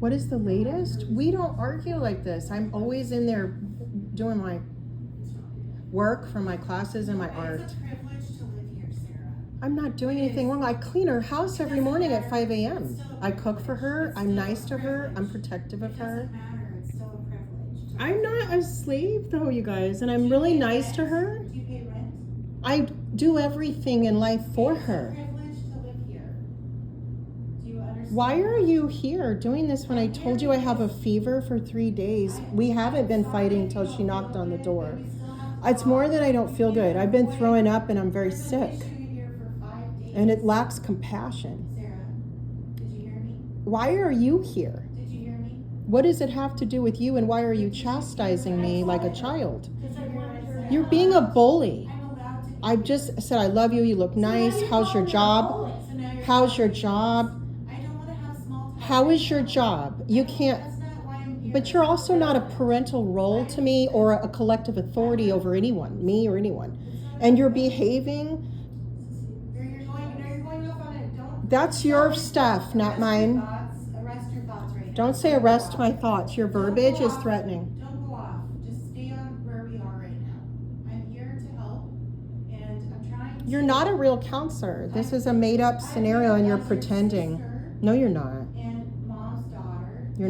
What is the latest? We don't argue like this. I'm always in there doing my work for my classes and my art. It's a privilege to live here, Sarah. I'm not doing anything wrong. I clean her house every morning at 5 a.m. I cook for her. I'm nice to her. I'm protective of her. It doesn't matter. It's still a privilege. I'm not a slave though, you guys, and I'm really nice to her. Do you pay rent? I do everything in life for her. It's a privilege to live here. Do you understand? Why are you here doing this when I told you I have a fever for 3 days? We haven't been fighting until she knocked on the door. It's more that I don't feel good. I've been throwing up and I'm very sick. And it lacks compassion. Sarah, did you hear me? Why are you here? Did you hear me? What does it have to do with you, and why are you chastising me like a child? Because I wanted her. You're being a bully. I'm allowed to. I just said I love you, you look nice. How's your job? So now you're. How's your job? I don't want to have small talk. How is your job? You can't, That's not why I'm here. but you're also not a parental role to me or a collective authority over anyone, me or anyone. And you're behaving, You're going off on it. Don't. that's your stuff, not mine. Arrest your thoughts right now. Don't say arrest my thoughts. Your verbiage is threatening. Don't go off. Just stay on where we are right now. I'm here to help, and I'm trying to. You're not a real counselor. This is a made-up scenario and you're pretending. No, you're not. And mom's daughter. You're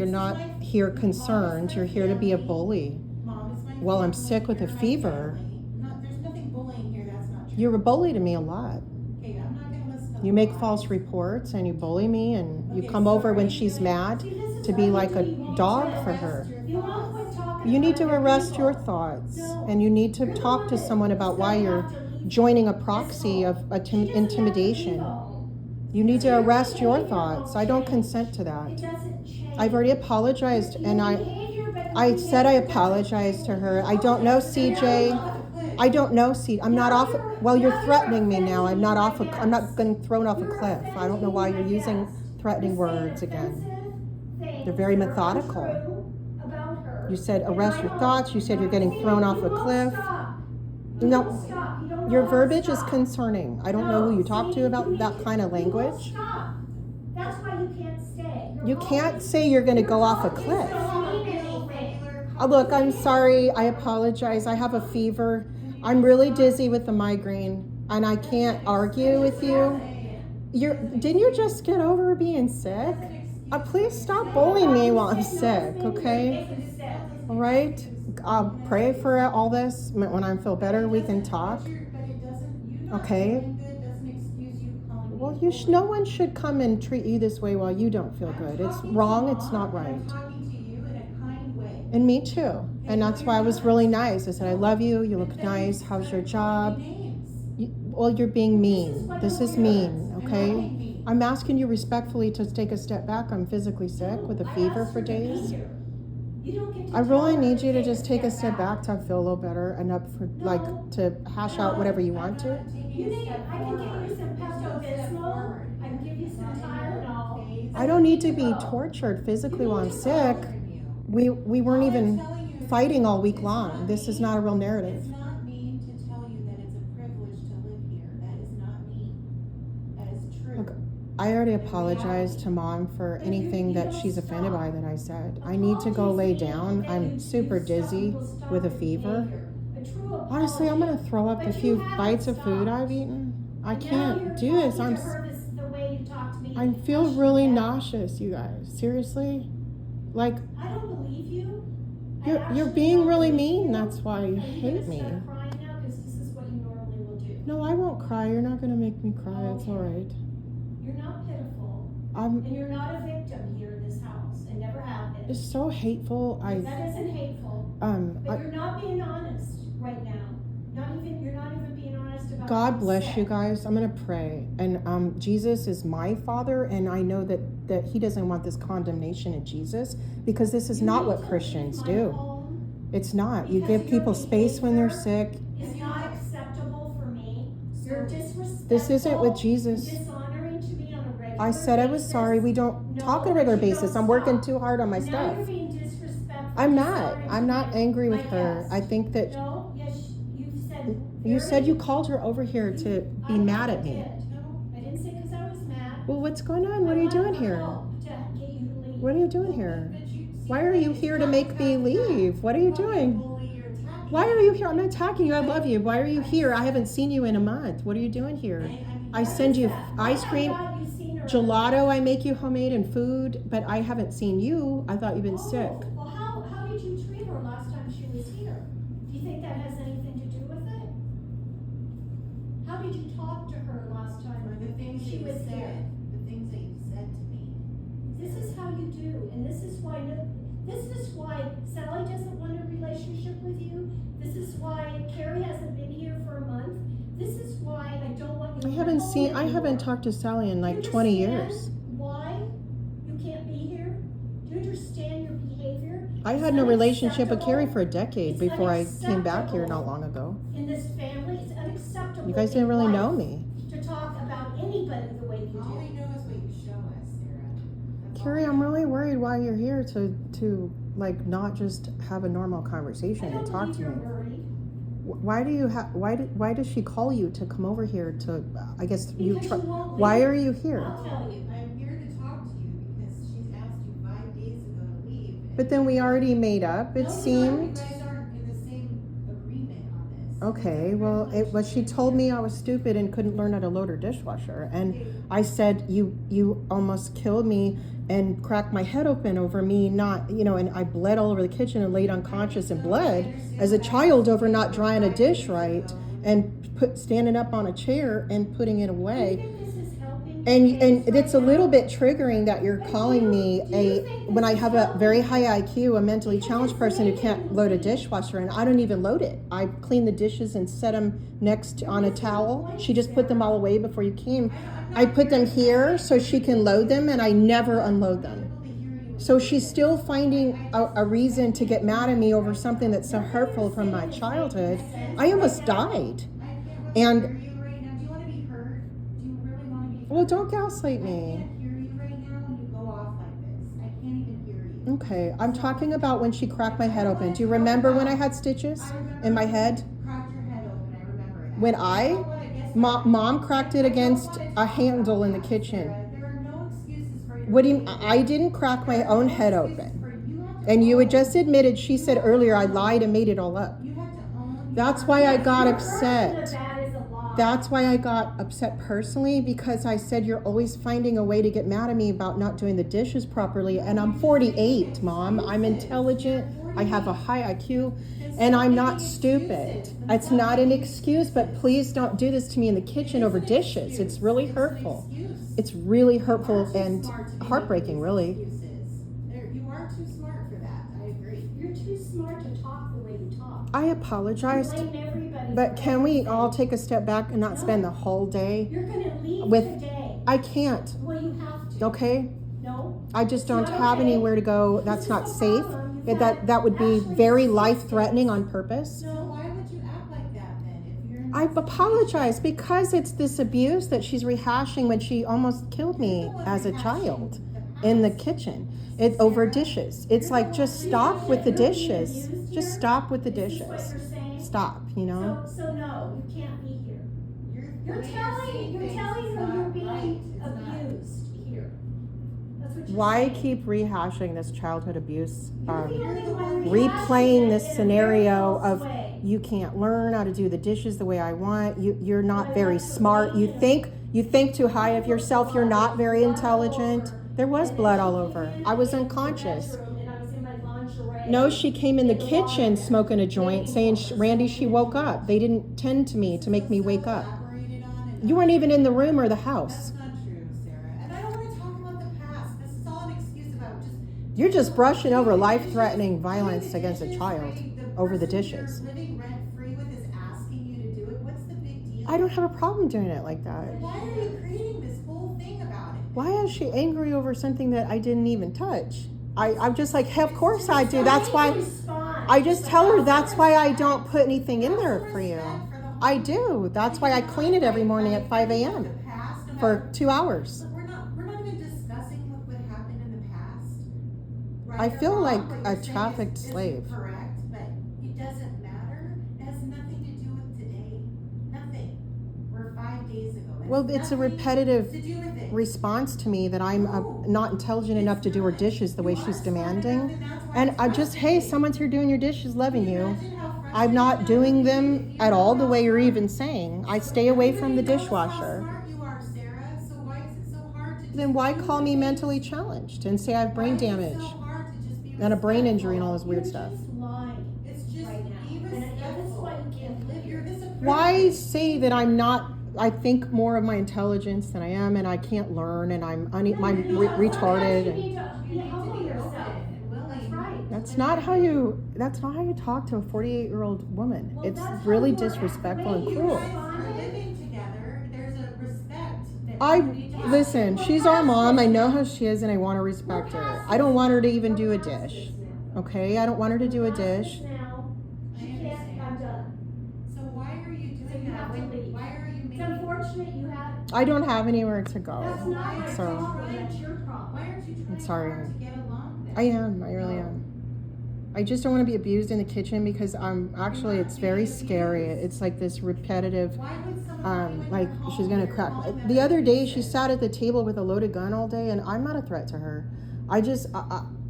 not here concerned. You're here to be a bully. Mom is my. Well, I'm family. sick with a You're my fever. family. There's nothing bullying here. That's not true. You're a bully to me a lot. Okay, I'm not gonna listen to You make lies. false reports and you bully me, and you Okay, come so over are when you she's gonna- mad See, this is to what be you like do. a You won't dog arrest for her. your- You won't quit talking You need to about other arrest people. your thoughts, No. and you need to You're the talk one to that someone about is why gonna you're have to leave joining a this proxy home. of She doesn't have to intimidation. leave home. You need to Your arrest your behavior thoughts. won't I don't change. consent to It that. doesn't change. I've already apologized, and Your behavior, but your I said I behavior doesn't apologized to change. her. I don't know, CJ. I don't know, I'm not off. Well, you're threatening me now. I'm not off. I'm not getting thrown off a cliff. I don't know why you're using threatening words again. They're very methodical. You said arrest your thoughts. You said you're getting thrown off a cliff. No, your verbiage is concerning. I don't know who you talk to about that kind of language. That's why you can't stay. You can't say you're going to go off a cliff. Don't mean anything. Look, I'm sorry. I apologize. I have a fever. I'm really dizzy with the migraine, and I can't argue with you. Didn't you just get over being sick? Please stop bullying me while I'm sick, okay? All right? I'll pray for all this. When I feel better, we can talk. Okay? Well, no one should come and treat you this way while you don't feel good. It's wrong. It's not right. I'm talking to you in a kind way. And me too. And that's why I was really nice. I said, I love you. You look nice. How's your job? Well, you're being mean. This is mean, okay? I'm asking you respectfully to take a step back. I'm physically sick with a fever for days. I really need you to just take a step back to feel a little better and up for to hash out whatever you want to. I can get you some Pepto-Bismol. I can give you some Tylenol. I don't need to be tortured physically while I'm sick. We weren't even fighting all week long. This is not a real narrative. It's not mean to tell you that it's a privilege to live here. That is not mean. That is true. Look, I already apologized to Mom for anything that she's offended by that I said. I need to go lay down. I'm super dizzy with a fever. Honestly, I'm gonna throw up the few bites of food I've eaten. I can't do this. I feel really nauseous, you guys. Seriously? Like, I don't believe you. you're being really mean. That's why you hate me. Stop crying now because this is what you normally will do. No, I won't cry. You're not gonna make me cry. It's all right. You're not pitiful, I'm. and you're not a victim here in this house, and never have been. It's so hateful. That isn't hateful, but you're not being honest right now. You're not even being honest about. God bless sick. you guys. I'm gonna pray, and Jesus is my Father, and I know that He doesn't want this condemnation in Jesus, because this is not what Christians do. It's not. You give people space when they're sick. It's not acceptable for me. You're disrespectful. This isn't with Jesus. Dishonoring to me on a regular I said I was basis. sorry. We don't talk on a No, regular you don't basis. I'm working stop. too hard on my Now stuff. you're being disrespectful. I'm not. dishonoring I'm to not me. angry with My her. guest. I think that No, yes, you've said. you said very- you called her over here to be I mad at me. did. No, I didn't say because I was mad. Well, what's going on? What are you doing here? To get you to leave. What are you doing here? But you see Why are you that here it's to not make me about that. leave? What are you It's about doing? bully you're attacking. Why are you here? I'm not attacking you. I love you. Why are you here? I haven't seen you in a month. What are you doing here? I What send is you that? ice I cream, thought you'd seen her. gelato. I make you homemade and food, but I haven't seen you. I thought you've been sick. Oh, well, how did you treat her last time she was here? Do you think that has anything to do with it? How did you talk to her last time Or the things that she you was here? said, the things that you said to me. This is how you do, and this is why Sally doesn't want a relationship with you. This is why Carrie hasn't been here for a month. This is why I don't want you. I haven't talked to Sally in like You 20 understand years. Why you can't be here? Do you understand your behavior? I It's had no relationship with unacceptable. Carrie for a decade It's before I came back here unacceptable. not long ago. In this family, it's unacceptable. You guys didn't really in know life me. to talk about anybody the way you All we do. know is what you show us, Sarah. That's all Carrie, we I'm know. really worried why you're here to like not just have a normal I conversation and don't talk believe to you're me. worried. Why do you have? Why does she call you to come over here to? I guess you. Because you won't Why leave. are you here? I'll tell you. I'm here to talk to you because she's asked you 5 days ago to leave. and- But then we already made up. It No, seemed. You guys aren't in the same agreement on this. Okay, well, she told me I was stupid and couldn't learn how to load her dishwasher, and Okay, I said you almost killed me and cracked my head open over me not, and I bled all over the kitchen and laid unconscious and bled as a child over not drying a dish right and standing up on a chair and putting it Do you away. think this is helping And your case it's a right little now? bit triggering that you're But calling me do you think when I this have is a very helping? high IQ, a mentally Because challenged it's person who making can't you load a leave. dishwasher, and I don't even load it. I clean the dishes and set them next on a towel. She just put them all away before you came. I put them here so she can load them, and I never unload them. So she's still finding a reason to get mad at me over something that's so hurtful from my childhood. I almost died. And- hear you right now. Do you want to be heard? Do you really want to be heard? Well, don't gaslight I me. can't hear you right now when you go off like this. I can't even hear you. Okay, I'm talking about when she cracked my head open. Do you remember when I had stitches I remember in my when head? you cracked your head open. I remember that. When don't I- wanna guess Mom cracked it against I don't wanna a talk handle about in the that, kitchen. Sarah. There are no excuses for your What do you? behavior. I didn't crack my There are own no head excuses open. for you have to And you had own- just admitted. She said earlier I lied and made it all up. You have to own. That's your- why I got Your upset. version of that is a lie. That's why I got upset personally, because I said you're always finding a way to get mad at me about not doing the dishes properly. And I'm 48, Mom. I'm intelligent. I have a high IQ. And I'm not stupid. It's not an excuse, but please don't do this to me in the kitchen over dishes. It's really hurtful. It's really hurtful and heartbreaking, really. You are too smart for that. I agree. You're too smart to talk the way you talk. I You apologized, blame everybody but for can we everything. all take a step back and not spend the whole day? You're gonna leave with- today. I can't, Well, you have to. okay? No. I just It's don't not have okay. anywhere to go. This That's is not the safe. problem. You've had That would be actually very 6 life-threatening days. on purpose. So why would you act like that then? If you're in I that apologize situation? because it's this abuse that she's rehashing when she almost killed me You're the one as a rehashing child the in the past. kitchen. It over dishes. It's like just stop with the You're being dishes. abused Just here? stop with the Is this dishes. what you're saying? Stop, you know? So no, you can't be here. The You're way telling seeing things is her you're not right. being It's not. abused here. That's what you're Why saying. keep rehashing this childhood abuse? You're the only one Replaying rehashing this it in a scenario very of false way. you can't learn how to do the dishes the way I want. You're not But very that's the smart. way You it think too high of yourself. You're not very Blood all intelligent. over. There was And blood then all she over. came in, I was I was in the unconscious. bedroom, and I was in my lingerie. No, she came in the In the kitchen water. smoking a joint, Making saying, water. "Randy, she woke up." They didn't tend to me to make me wake up. Elaborated on and You weren't even in the room or the That's house. not true, Sarah. And I don't want to talk about the past. This is all an excuse about just. You're just brushing Do over the life-threatening dishes, violence do the against a dishes, child right? over the person dishes. You're living rent-free with is asking you to do it. What's the big deal? I don't have a problem doing it like that. Then why are you creating this whole thing about it? Why is she angry over something that I didn't even touch? I'm just like, hey, of course I do. That's why I just tell her that's why I don't put anything in there for you. I do. That's why I clean it every morning at 5 a.m. for 2 hours. But we're not even discussing what happened in the past. Right I or feel wrong, like what a you're saying trafficked isn't slave. Correct, but it doesn't matter. It has nothing to do with today. Nothing. We're 5 5 days ago. It Well, has it's a nothing repetitive to do with it. response to me that I'm not intelligent enough to do her dishes the way You are she's smart enough, demanding. and that's why And it's I just, hey, frustrating. someone's here doing your dishes, loving Can you. imagine how frustrating I'm not that doing would be them if you at know all how the way you're smart- even saying. I stay away from the Everybody knows dishwasher. How smart you are, Sarah. So why is it so hard to just Then why do call the me things? mentally challenged and say I have brain Why is it damage so hard to just be and a brain injury and all respectful? this weird You're stuff? just lying. It's just right now. be And that's respectful. why you can't and live. You're this a Why privilege. say that I'm not? I think more of my intelligence than I am, and I can't learn, and I'm retarded. Sometimes you And need to You need humble to be yourself. open and willing. That's right. that's not how you. That's not how you talk to a 48-year-old woman. Well, It's that's how really you are disrespectful and acting. You cruel. guys are living together. There's a respect that I you need to have. listen. She's our mom. I know how she is, and I want to respect her. I don't want her to even do a dish. Okay, I don't want her to do a dish. Now, she I can't, understand. I'm done. So why are you So doing you that? have to leave. Why are you It's making? unfortunate you had, I don't have anywhere to that's go. not my So problem, that's your problem. Why aren't you trying sorry. hard to get along then? I am. I really am. I just don't want to be abused in the kitchen because I'm actually. It's very scary. It's like this repetitive. Why would someone be Like in your she's home gonna and you're crack. calling them The other day, she abusive? sat at the table with a loaded gun all day, and I'm not a threat to her. I just,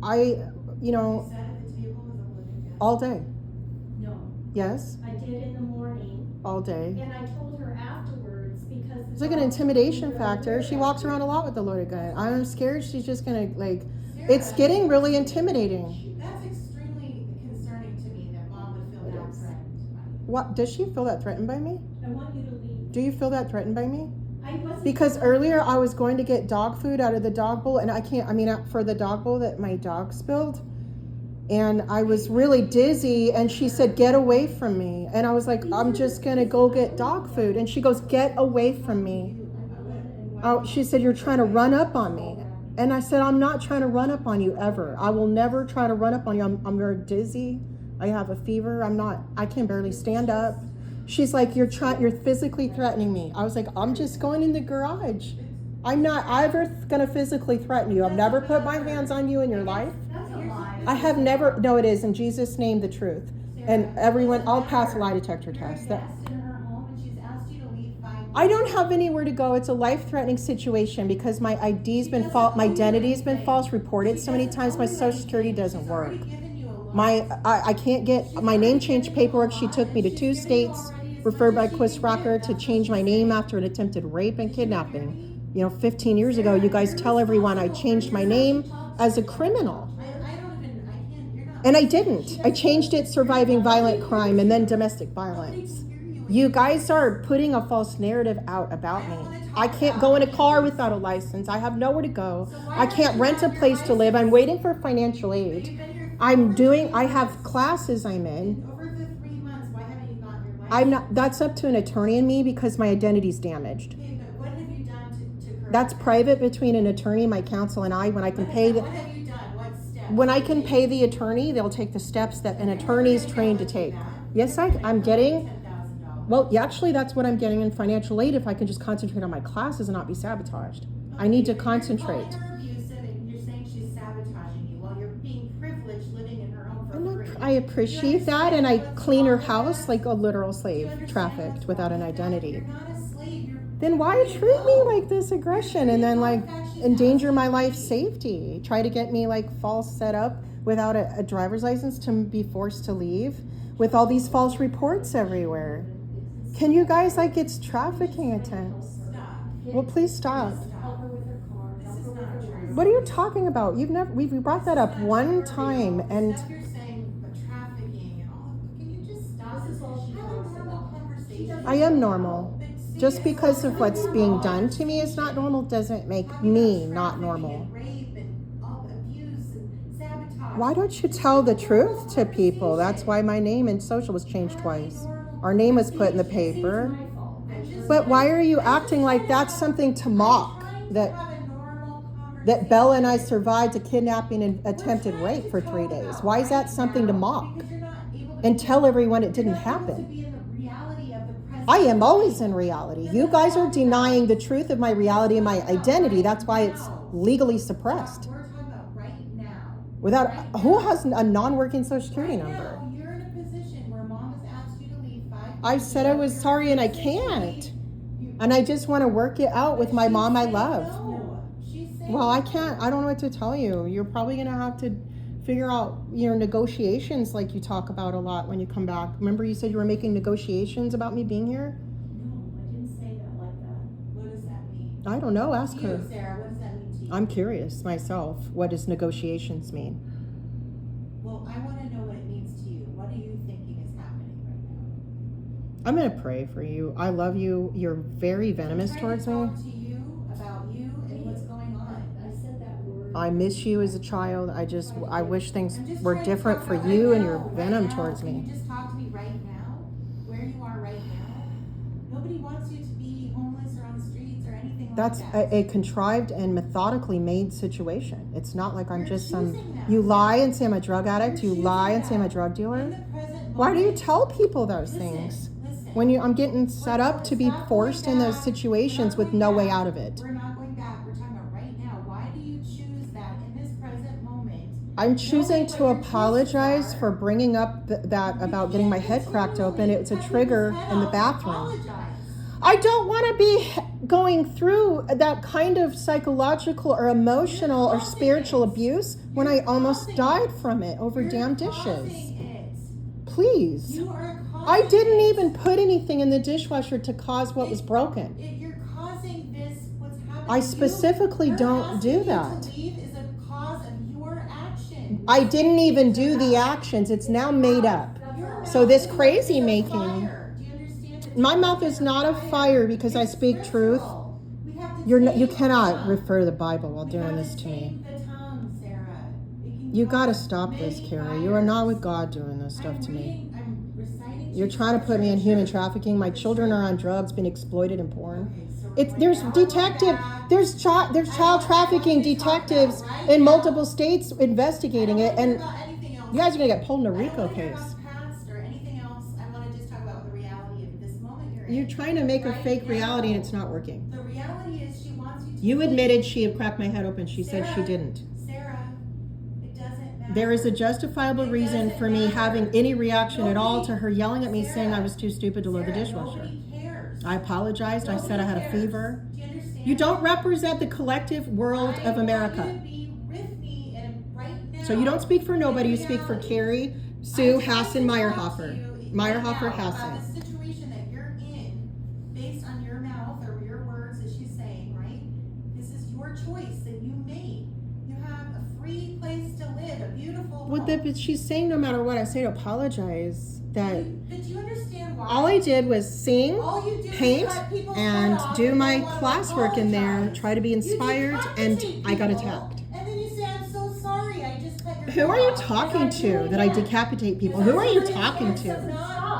I you know, You sat at the table with a loaded gun? all day. No, Yes, I did in the morning, all day. and I told her afterwards, because. It's like an intimidation factor. She walks around a lot with a loaded gun. I'm scared she's just gonna like. It's Sarah, getting really intimidating. That's extremely concerning to me that mom would feel It that is. threatened by you. What does she feel that threatened by me? I want you to leave. Do you feel that threatened by me? I wasn't. Because earlier I was going to get dog food out of the dog bowl, and I can't. I mean, for the dog bowl that my dog spilled, and I was really dizzy. And she said, "Get away from me!" And I was like, "I'm just gonna go get dog food." And she goes, "Get away from me!" Oh, she said, "You're trying to run up on me." And I said, "I'm not trying to run up on you ever. I will never try to run up on you. I'm very dizzy. I have a fever. I can barely stand up." She's like, you're physically threatening me. I was like, "I'm just going in the garage. I'm not ever gonna physically threaten you. I've never put my hands on you in your life. That's a lie. I have never, no, it is, in Jesus' name, the truth. And everyone, I'll pass a lie detector You're a test. guest in her home and she's asked you to leave 5 days. I don't have anywhere to go. It's a life-threatening situation because my ID's been false, my identity's been false reported so many times. My social security doesn't work. I can't get my name change paperwork. She took me to 2 states, referred by Chris Rocker to change my name after an attempted rape and kidnapping. 15 years ago, you guys tell everyone I changed my name as a criminal. And I didn't. I changed it surviving violent crime and then domestic violence. You guys are putting a false narrative out about me. I can't go in a car without a license. I have nowhere to go. I can't rent a place to live. I'm waiting for financial aid. I have classes I'm in. Over the 3 months, why haven't you gotten your license? I'm not, that's up to an attorney and me because my identity's damaged. Okay, but what have you done to correct That's that? private between an attorney, my counsel, and I. When I can pay What have you done? What steps? when I can pay the attorney, they'll take the steps that an attorney's trained to take. Yes, I'm getting. $10,000. Well, yeah, actually, that's what I'm getting in financial aid if I can just concentrate on my classes and not be sabotaged. I need to concentrate. You're calling her abusive and you're saying she's sabotaging you while you're being privileged living in her home for free. I appreciate that, and I clean her house like a literal slave, trafficked without an identity. You're not a slave. You're Then why treat me like this aggression and then like endanger my life safety? Try to get me like false set up without a driver's license to be forced to leave with all these false reports everywhere. Can you guys it's trafficking attempts? Stop. Well, please stop. Help her with her car, This help is her with not her true. life. What are you talking about? We brought that up one time and Stuff you're saying, but trafficking and all. Can you just stop? This is all she Have a talks normal about. conversation. I am normal. But see, Just it's because like of what's you're being wrong. done to me is not normal doesn't make Talking me about not trafficking normal. and rape and all abuse and sabotage. Why don't you tell the truth to people? That's why my name and social was changed twice. Our name was put in the paper. It's my fault. But why are you acting like that's something to mock? That Bella and I survived a kidnapping and attempted rape for 3 days. Why is that something to mock? And tell everyone it didn't happen. I am always in reality. You guys are denying the truth of my reality and my identity. That's why it's legally suppressed. We're talking about right now. Without who has a non-working social security Right number? now, you're in a position where mom has asked you to leave 5 I said I was sorry and I can't. And I just want to work it out with my She's mom I saying love. no. She's saying Well, I no. can't. I don't know what to tell you. You're probably going to have to figure out your negotiations like you talk about a lot when you come back. Remember you said you were making negotiations about me being here? No, I didn't say that like that. What does that mean? I don't know. Ask To you, her. Sarah, what does that mean to you? I'm curious myself. What does negotiations mean? Well, I want to know what it means to you. What are you thinking is happening right now? I'm going to pray for you. I love you. You're very venomous I'm towards trying me. to talk to you about you and what's going on. I said that word. I miss you as a child. I wish things I'm just were trying to different talk for about you right and your now, venom right now. towards Can me. you just talk to me right now? Where you are right now? Nobody wants you to be homeless or on the streets or anything That's like that. a contrived and methodically made situation. It's not like I'm You're just some. choosing that. You lie and say I'm a drug addict. You're You lie choosing and say I'm a that. drug In dealer. the present Why do you moment, tell people those listen, things? listen. When I'm getting set up to be forced in those situations with no way out of it. We're not going back. We're talking about right now. Why do you choose that in this present moment? I'm choosing to Knowing what your apologize choices are, for bringing up that about getting my head cracked open. It's a trigger in the bathroom. Apologize. I don't want to be going through that kind of psychological or emotional or spiritual abuse when I almost died from it over You're damn dishes. causing it. Please. You are causing I didn't it. even put anything in the dishwasher to cause what was broken. You're causing this. What's happening? I specifically don't do that. To leave is a cause of your action. I didn't even do the actions. It's now made up. Your So mouth this is crazy a making. fire. Do you understand? It's My mouth is not a fire because I It's speak truth. spiritual. We have to You tame cannot the refer to the Bible while We doing have this to me. tame the tongue, Sarah. It can You cause got to stop this, many Carrie. You are not fires. with God doing this stuff to me. I'm reciting You're to trying to put me in scripture. human trafficking. My children are on drugs, being exploited in porn. Okay, so we're It's going there's back. detective there's child trafficking detectives in multiple states investigating it, and you guys are gonna get pulled in a RICO case. Past or anything else. I want to just talk about the reality of this moment you're in. You're trying to make a Right fake now. reality and it's not working. The reality is she wants you to. You admitted she had cracked my head open. She said she Sarah, didn't. Sarah, it doesn't matter. There is a justifiable It reason doesn't for me matter. having any reaction at all Nobody- to her yelling at me saying I Sarah, was too stupid to load the Sarah, dishwasher. Nobody cares. I apologized. I said I had a Nobody cares. fever. Do you understand? You don't represent the collective world of I America. want you to be with me and right now. So you don't speak for nobody, you speak for Reality. Carrie, Sue, I'm trying Hassan, to talk Meyerhofer. to you Meyerhofer, right now Hassan. about the situation that you're in, based on your mouth or your words that she's saying, right? This is your choice that you made. You have a free place to live, a beautiful Well, home. but she's saying no matter what I say to apologize, that But do you understand why? all I did was sing, All you do is paint, cut people's and head off do and my don't wanna classwork in there, apologize. try to be You inspired, and decapitate I got people, attacked. And then you say, I'm so sorry, I just cut your Who head are you off." talking to that I decapitate people? Who are you talking to?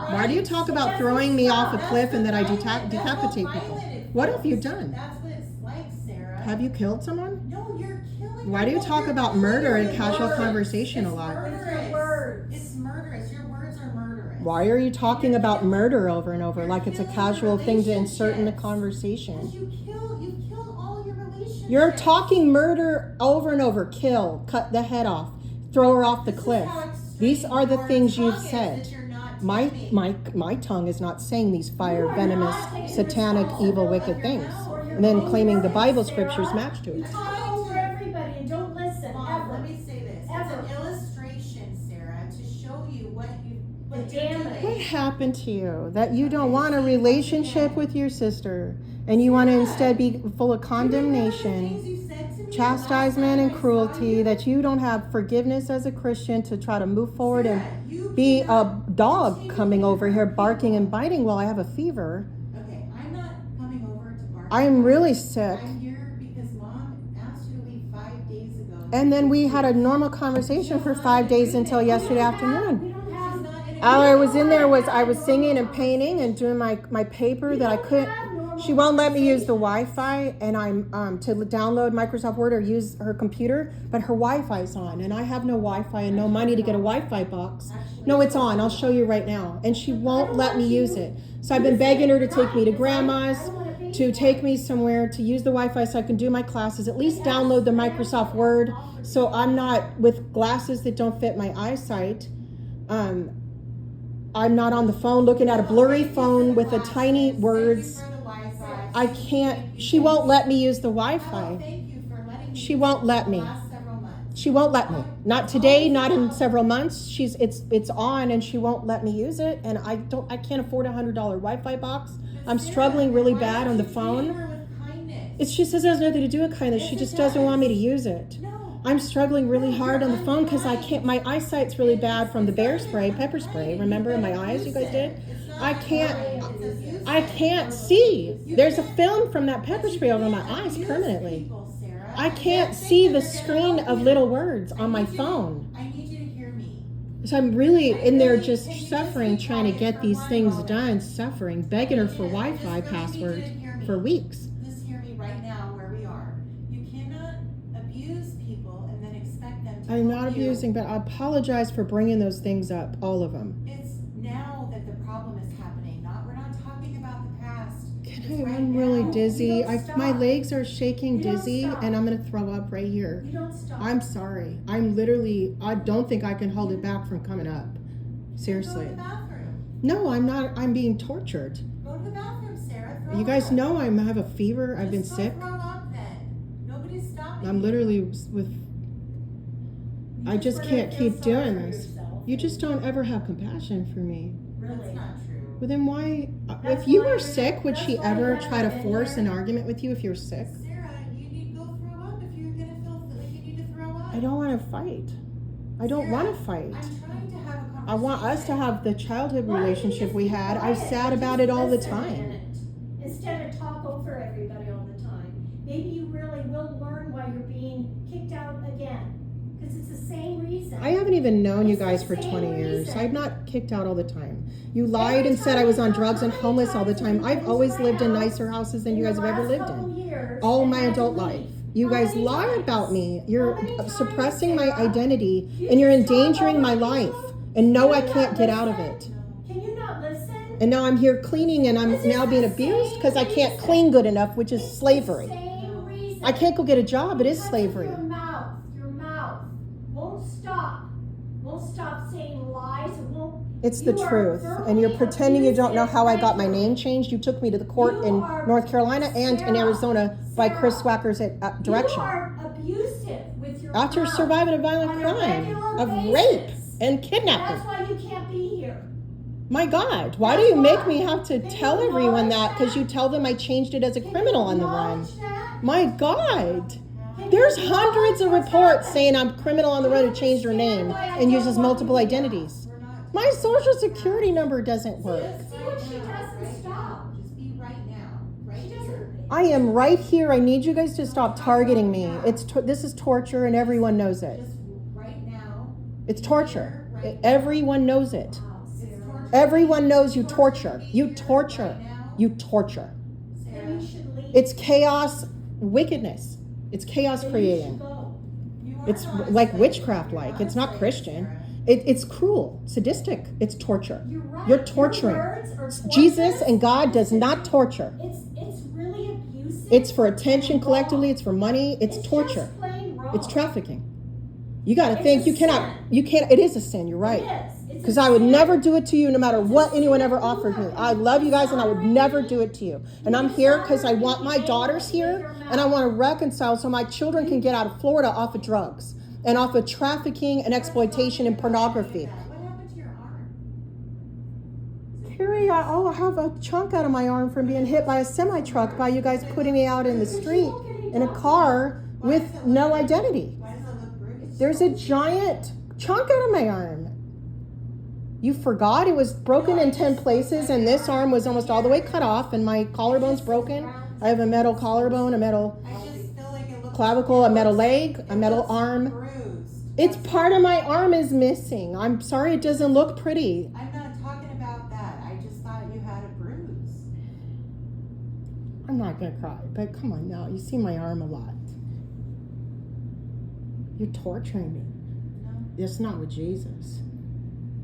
Why do you talk about throwing me off a cliff and that I decapitate people? What have you done? That's what it's like, Sarah. Have you killed someone? No, you're killing. Why do you people. talk You're about killing murder in people. casual It's conversation a lot? Murderous. Words. It's murderous. Your words are murderous. Why are you talking about murder over and over like it's a casual thing to insert in the Because conversation? you killed all your relationships. You're talking murder over and over. Kill, cut the head off, throw her off the This is cliff. how extreme These are the your things tongue you've is said. that you're not My taming. my tongue is not saying these fire, You are venomous, not taking satanic, evil, responsibility wicked of things, your mouth or your and then own claiming the words, Bible Sarah. scriptures match to You it. talk over everybody and don't listen Mom, ever. let me say this. Ever. It's an illustration, Sarah, to show you what you're damage. What doing. happened to you that you don't want a relationship with your sister and you want to instead be full of condemnation, chastisement, and cruelty, that you don't have forgiveness as a Christian to try to move forward and be a dog coming over here barking and biting while I have a fever? Okay, I'm not coming over to bark. I'm really sick. I'm here because Mom asked you to leave 5 days ago. And then we had a normal conversation for 5 days until yesterday afternoon. We don't have. All I was in there was I was singing and painting and doing my paper that I couldn't. She won't let me use the Wi-Fi, and I'm to download Microsoft Word or use her computer, but her Wi-Fi's on, and I have no Wi-Fi and no money to get a Wi-Fi box. No, it's on. I'll show you right now, and she won't let me use it. So I've been begging her to take me to grandma's, to take me somewhere to use the Wi-Fi so I can do my classes. At least download the Microsoft Word, so I'm not with glasses that don't fit my eyesight. I'm not on the phone looking at a blurry phone with the tiny words. I can't, she won't let me use the Oh, Wi-Fi. thank you for letting me. She use won't it let the me. last several months. She won't let me. Not today, not in several months. It's on and she won't let me use it. And I can't afford $100 Wi-Fi box. But I'm Sarah, struggling really why bad don't on the you treat phone. her with kindness? It's just it has nothing to do with kindness. Yes, She it just doesn't want me to does. use it. No. I'm struggling really No, hard on the you're phone because I unkind. can't. My eyesight's really bad from the It's bear not even spray, pepper unkind. spray. Remember in my You've been eyes, you guys did? abusive. It's not I unkind, can't. it's abusive. I can't see. You There's a can't- film from that pepper But you spray over my can't eyes abuse permanently. people, Sarah. I And can't then think see that the they're gonna screen help of you. little words I on my need you to- phone. I need you to hear me. So I'm really in there Really, just can you just suffering, be trying to quiet get for these one things moment? done, suffering, begging her for I Wi-Fi just really need you to password hear me. for weeks. Just hear me right now where we are. You cannot abuse people and then expect them to I'm help not you. abusing, but I apologize for bringing those things up, all of them. It's now that the problem is happening, we're not talking about the past. It's right I'm really now. dizzy. You don't My stop. legs are shaking You don't dizzy, stop. and I'm gonna throw up right here. You don't stop. I'm sorry. I'm literally, I don't think I can hold it back from coming up. Go Seriously. to the bathroom. No, I'm not. I'm being tortured. Go to the bathroom, Sarah. Throw You guys up. know I have a fever. I've been Just go sick. Throw up then. Nobody's stopping I'm you. literally with, You I just wanna can't feel keep sorry doing for this. yourself. You just don't ever have compassion for me. That's Really. not true. Well, then why, That's if you why were you're- sick, would she that's why ever you try to haven't been force an here. argument with you if you're sick? Sarah, you need to go throw up if you're gonna feel like you need to throw up. I don't want to fight. I don't Sarah, want to fight. I'm trying to have a conversation. I want us to have the childhood Why don't you relationship just we be had. quiet I'm sad and about just it all the listen a time. minute, instead of talk over everybody all the time. Maybe you really will learn why you're being kicked out again. Because it's the same reason. I haven't even known you It's the guys for same 20 years. reason. I'm not kicked out all the time. You lied Every and said time I was you on come, drugs and how many homeless all the times time. have I've you always been lived in out nicer houses than in you the guys have ever last lived couple in. years All and my had to adult leave? life. You How guys many lie times? about me. How You're many times, suppressing my Sarah? identity You and you're just talk endangering over my people? life. And no, I Can you can't not get out of listen? it. Can you not listen? And now I'm here cleaning and I'm This is now being the abused same because I can't reason. clean good enough, which is It's the slavery. same reason. I can't go get a job. It is Because of slavery. Your mouth won't stop saying lies. It won't. It's the You are truth. And you're verbally pretending you don't know abusive how I got my regularly. name changed. You took me to the court You in are- North Carolina and in Sarah, Arizona by Chris Sarah, Swacker's direction. You are abusive with your After mouth surviving a violent on crime regular of basis. rape and kidnapping. That's why you can't be here. My God, why do That's you make why. me have to Can tell you everyone acknowledge that? Because that? you tell them I changed it as a Can criminal you on the run. acknowledge that? My God. Can There's you hundreds of acknowledge what's reports happening? saying I'm criminal on the run who changed her understand name why I and don't uses want multiple you to know? identities. We're not My social security number doesn't work. See what she does and stop. Just be right now. Right She here. doesn't. I am right here. I need you guys to stop targeting me. This is torture and everyone knows it. Just right now. It's torture. Right now. Everyone knows it. Wow, It's Sarah. torture. Everyone knows you Torture torture. me You here torture. right now. You torture. Then Sarah, you should leave. It's chaos, wickedness. It's chaos Then you creating. should go. you are It's not a like slave. witchcraft You're like. not It's a not slave, Christian. Sarah. It's cruel, sadistic. It's torture. You're right. You're torturing. Your words are Jesus torturous. and God does not torture. It's really abusive. It's for attention and collectively. wrong. It's for money. It's torture. Just plain wrong. It's trafficking. You got to It's think. a You cannot. sin. You can't. It is a sin. You're right. It is. It's a Because I would sin. never do it to you no matter It's a what anyone sin. ever You offered me. have I love you guys and I would never dishonored do me. it to you. You And I'm here because I dishonored want me my able daughters to get here your and I mouth. want to reconcile so my children can get out of Florida off of drugs and off of trafficking and exploitation and pornography. What happened to your arm? Carrie, I have a chunk out of my arm from being hit by a semi truck by you guys putting me out in the street in a car with no identity. Why does it look bruised? There's a giant chunk out of my arm. You forgot it was broken in 10 places and this arm was almost all the way cut off and my collarbone's broken. I have a metal collarbone, a metal I just feel like it looks clavicle, a metal leg, a it metal looks arm. bruised. It's part of my arm is missing. I'm sorry it doesn't look pretty. I'm not talking about that. I just thought you had a bruise. I'm not gonna cry, but come on now. You see my arm a lot. You're torturing me. No. It's not with Jesus.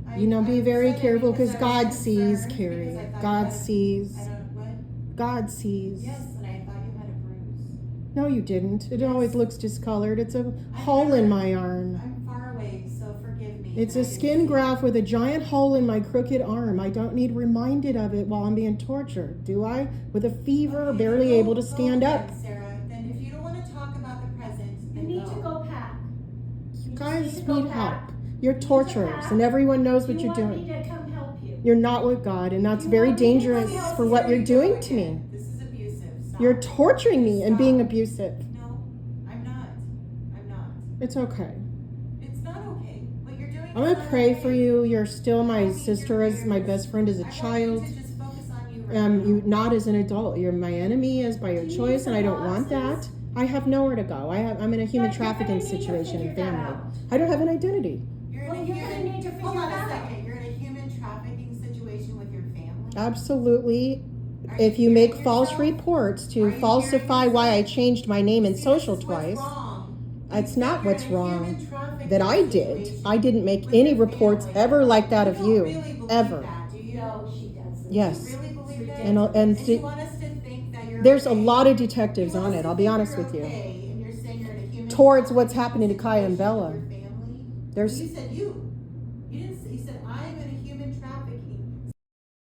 I- You know, be I very said it careful because because I was God sees, concerned Carrie. because I thought you God had a- sees. I don't, what? God sees. Yes, and I thought you had a bruise. No, you didn't. It always looks discolored. It's a I hole in never- my arm. I'm far away, so forgive me. It's and a I didn't skin see it. graft with a giant hole in my crooked arm. I don't need reminded of it while I'm being tortured, do I? With a fever, Okay, barely then able to go stand then, up. Sarah, then if you don't want to talk about the present, You then need to go pack. You just guys need to go need help. back. You're You need to torturers, pack. and everyone knows Do what you you're want me doing. to come help you? You're not with God, and that's You very want me to dangerous come help for you? what you're Here you go doing to me. again. This is abusive. Stop. You're torturing me and being Stop. abusive. No, I'm not. I'm not. It's okay. It's not okay. What you're doing. I'm is gonna not pray okay. for you. You're still my You're sister, as my best friend as a I want child. you to just focus on you right You now. not as an adult. You're my enemy as by your Do you choice, need and I some don't want that. boxes? I have nowhere to go. I'm in a human But you're trafficking gonna need to situation figure and that family. out. I don't have an identity. You're Well, in a you're gonna human. need to Hold figure on that a out. second. You're in a human trafficking situation with your family. Absolutely. Are If you hearing make false yourself? reports Are to you falsify hearing why I yourself? changed my name in See, social this is what's twice, wrong. that's You not said you're what's in a wrong. human trafficking That I did. situation I didn't make with any your reports family. ever like that of don't you. really believe Ever. that, do you? No, she doesn't. Yes. You really believe that? And you see, want us to think that you're there's a okay? lot of You detectives want on us it, to I'll be think honest you're with you. okay, and you're saying you're in a human Towards what's trafficking happening to Kaya and situation Bella. with your family? There's You said you. You didn't say, you said I'm in a human trafficking